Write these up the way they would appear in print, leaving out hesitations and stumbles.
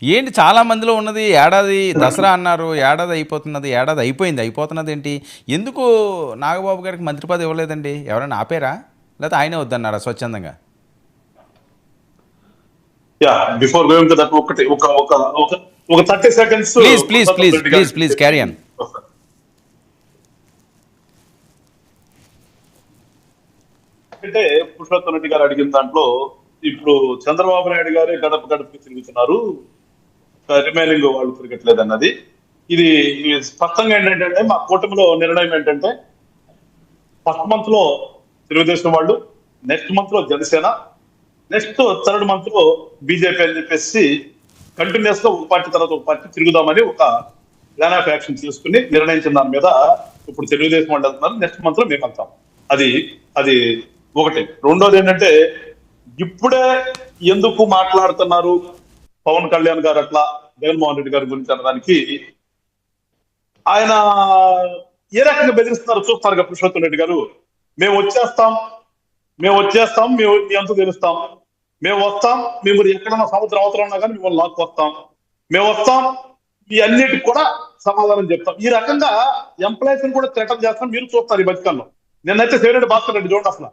ఏంటి చాలా మందిలో ఉన్నది ఏడాది దసరా అన్నారు. ఏడాది అయిపోతున్నది. ఏడాది అయిపోయింది. అయిపోతున్నది ఏంటి? ఎందుకు నాగబాబు గారికి మంత్రి పదవి ఇవ్వలేదండి? ఎవరైనా ఆపారా? లేకపోతే ఆయనే వద్దన్నారా స్వచ్ఛందంగా? బిఫోర్ గోయింగ్ టు దట్ ఒకటి ఒక ఒక ఒక ఒక 30 seconds please please Purushottam please Reddy please గారికి ప్లీజ్ చెప్పి క్యారీ ఆన్. వస్తాను. అంటే పురుషోత్తం రెడ్డి గారు అడిగిన దాంట్లో ఇప్పుడు చంద్రబాబు నాయుడు గారే గడప గడపకి తిరుగుతున్నారు, రిమైనింగ్ వాళ్ళు తిరగట్లేదు అన్నది. ఇది స్పష్టంగా ఏంటంటే మా కూటమిలో నిర్ణయం ఏంటంటే ఫస్ట్ మంత్ లో తెలుగుదేశం వాళ్ళు, నెక్స్ట్ మంత్ లో జనసేన, నెక్స్ట్ థర్డ్ మంత్ లో బీజేపీ అని చెప్పేసి కంటిన్యూస్ గా ఒక పార్టీ తర్వాత ఒక పార్టీ తిరుగుదామని ఒక ప్లాన్ ఆఫ్ యాక్షన్ తీసుకుని నిర్ణయించిన దాని మీద ఇప్పుడు తెలుగుదేశం వాళ్ళు వెళ్తున్నారు. నెక్స్ట్ మంత్ లో మేము వెళ్తాం. అది అది ఒకటి. రెండోది ఏంటంటే ఇప్పుడే ఎందుకు మాట్లాడుతున్నారు పవన్ కళ్యాణ్ గారు అట్లా జగన్మోహన్ రెడ్డి గారి గురించి అనడానికి ఆయన ఏ రకంగా బెదిరిస్తున్నారు చూస్తారు కదా పురుషోత్తం రెడ్డి గారు. మేము వచ్చేస్తాం, మేము మీ అంతా తెలుస్తాం, మేము వస్తాం, మేము ఎక్కడన్నా సముద్రం అవతరం ఉన్నా కానీ మిమ్మల్ని లాక్కు వస్తాం, మేము వస్తాం, ఈ అన్నిటికి కూడా సమాధానం చెప్తాం. ఈ రకంగా ఎంప్లాయీస్ కూడా థ్రెటన్ చేస్తాం. మీరు చూస్తారు ఈ బతికల్లో. నిన్నైతే సేరెడ్డి భాస్కర్ రెడ్డి చూడండి, అసలు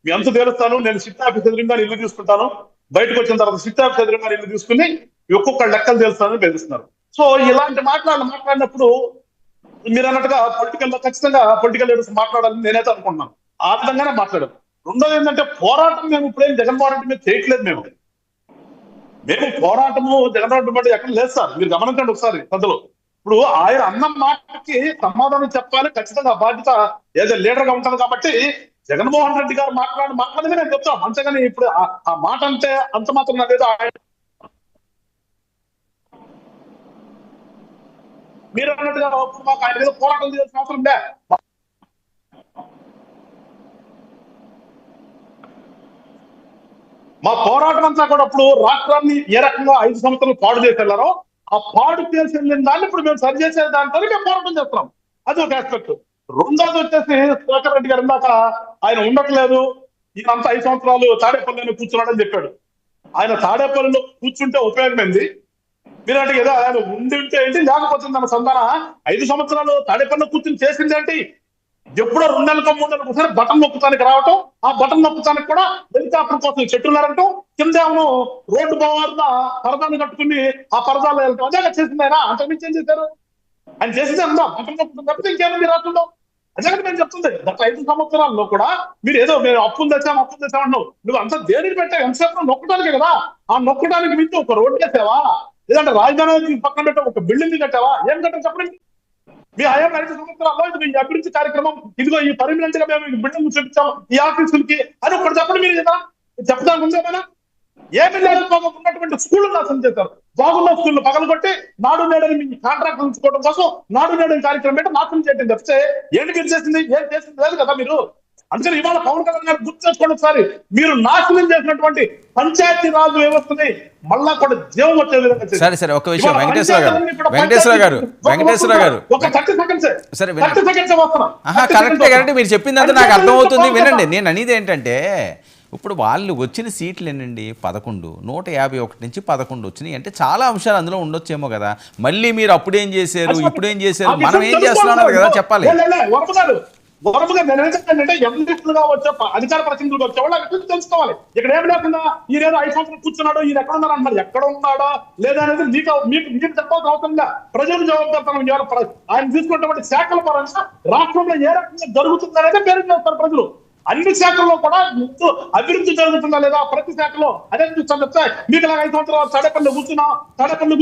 మీ అంత తెలుస్తాను, నేను సిట్ ఆఫీస్ ఎదురుగా ఇల్లు తీసుకుంటాను, బయటకు వచ్చిన తర్వాత సిట్ ఆఫీస్ ఎదురుగా ఇల్లు తీసుకుని ఒక్కొక్క లెక్కలు తెలుస్తానని బెదిరిస్తున్నారు. సో ఇలాంటి మాట్లాడినప్పుడు మీరు అన్నట్టుగా పొలిటికల్ లో ఖచ్చితంగా పొలిటికల్ లీడర్స్ మాట్లాడాలని నేనైతే అనుకుంటున్నాను. ఆ విధంగానే మాట్లాడారు. రెండోది ఏంటంటే పోరాటం మేము ఇప్పుడేం జగన్మోహన్ రెడ్డి మీద చేయట్లేదు. మేము పోరాటము జగన్మోహన్ రెడ్డి మీద ఎక్కడ లేదు సార్. మీరు గమనించండి ఒకసారి పెద్దలు. ఇప్పుడు ఆయన అన్న మాటకి సమాధానం చెప్పాలి, ఖచ్చితంగా బాధ్యత ఏదో లీడర్ గా ఉంటుంది. కాబట్టి జగన్మోహన్ రెడ్డి గారు మాట్లాడింది నేను చెప్తాను. అంతేగాని ఇప్పుడు ఆ మాట అంటే అంత మాత్రం నాదేదో మీరు అన్నట్టుగా మాకు ఆయన మీద పోరాటం చేయాల్సిన అవసరం లే. మా పోరాటం అంతా కూడా ఇప్పుడు రాష్ట్రాన్ని ఏ రకంగా 5 సంవత్సరాలు పాడు చేసి వెళ్ళారో ఆ పాడు చేసి వెళ్ళిన దాన్ని ఇప్పుడు మేము సరి చేసే దాంతో మేము పోరాటం చేస్తున్నాం. అది ఒక ఆస్పెక్ట్. రెండోది వచ్చేసి శేఖర్ రెడ్డి గారు ఇందాక ఆయన ఉండట్లేదు, ఈయనంతా 5 సంవత్సరాలు తాడేపల్లిలో కూర్చున్నాడని చెప్పాడు. ఆయన తాడేపల్లిలో కూర్చుంటే ఉపయోగమైంది. మీరంటే ఏదో ఆయన ఉండి ఉంటే ఏంటి, లేకపోతే తన సంతాన 5 సంవత్సరాలు తాడేపల్లిలో కూర్చుని చేసింది ఏంటి? ఎప్పుడో 2 నెలలకు 3 నెలలకు ఒకసారి బటన్ నొక్కుతానికి రావటం, ఆ బటన్ నొక్కుతానికి కూడా హెలికాప్టర్ కోసం చెట్టున్నారంటూ కిందేమో రోడ్డు బాగా పరదాన్ని కట్టుకుని ఆ పరదాలు వెళ్తాం. అదే చేసింది ఆయన. అంతకుమించి ఏం చేశారు? ఆయన చేసింది అందా బటన్ నొక్కుతుంది తప్పితే ఇంకేమైంది రాష్ట్రంలో? అదే మేము చెప్తుంది. గత 5 సంవత్సరాల్లో కూడా మీరు ఏదో మేము అప్పులు తెచ్చామన్నావు. నువ్వు అంతా దేనికి పెట్టావు? ఎంతసేపు నొక్కడానికే కదా. ఆ నొక్కడానికి మించి ఒక రోడ్డు వేసావా? లేదంటే రాజధాని పక్కన పెట్టా ఒక బిల్డింగ్ కట్టావా? ఏం కట్టావు చెప్పండి. మీ హయాం 5 సంవత్సరాల్లో ఇది ఈ అభివృద్ధి కార్యక్రమం, ఇదిగో ఈ పర్మనెంట్ గా మేము బిల్డింగ్ చూపించాము ఈ ఆఫీసులకి అని ఒకటి చెప్పండి. మీరు కదా చెప్పడానికి ఉందేమైనా? ఏమి లేకపోతే ఉన్నటువంటి స్కూళ్ళు నాశనం చేశారు. బాగున్న స్కూళ్ళు పగలగొట్టి నాడు నేడని మీ కాంట్రాక్ట్ ఉంచుకోవడం కోసం నాడు నేడని కార్యక్రమం అంటే నాశనం చేయడం తప్పితే ఏంటి మీరు చేసింది? ఏం చేసింది లేదు కదా మీరు. అందుకని ఇవాళ పవన్ కళ్యాణ్ గారు గుర్తు చేసుకోండి ఒకసారి. మీరు నాశనం చేసినటువంటి పంచాయతీ రాజు వ్యవస్థని మళ్ళా కూడా జీవం వచ్చే విధంగా. సరే ఒక విషయం వెంకటేశ్వర గారు ఒక 30 సెకండ్స్ సరే వస్తున్నా. కరెక్ట్ మీరు చెప్పిందంతా నాకు అర్థమవుతుంది. వినండి, నేను అనేది ఏంటంటే ఇప్పుడు వాళ్ళు వచ్చిన సీట్లు ఎన్నండి? 11. 151 నుంచి 11 వచ్చినాయి అంటే చాలా అంశాలు అందులో ఉండొచ్చేమో కదా. మళ్ళీ మీరు అప్పుడేం చేశారు, ఇప్పుడేం చేశారు, మనం ఏం చేస్తున్నాం కదా చెప్పాలి. గౌరవంగా నేనేంటంటే ఎంపీలుగా వచ్చే అధికార ప్రతినిధులుగా వచ్చేవాళ్ళు అక్కడ తెలుసుకోవాలి. ఇక్కడ ఏమి లేకుండా ఈయన 5 సంవత్సరాలు కూర్చున్నాడు, ఈయన ఎక్కడ ఉన్నారు అంటారు. ఎక్కడ ఉన్నాడా లేదా అనేది మీకు చెప్పాల్సిన అవసరం లే. ప్రజలు జవాబుదారు. ఆయన తీసుకున్నటువంటి శాఖల పరంగా రాష్ట్రంలో ఏ రకంగా జరుగుతుంది అనేది పేరు చేస్తారు ప్రజలు. అన్ని శాఖల్లో కూడా అభివృద్ధి జరుగుతుందా లేదా ప్రతి శాఖలో అదే చూస్తాం. మీకు 5 సంవత్సరాలు తాడేపల్లి కూర్చున్నా, తాడేపల్లి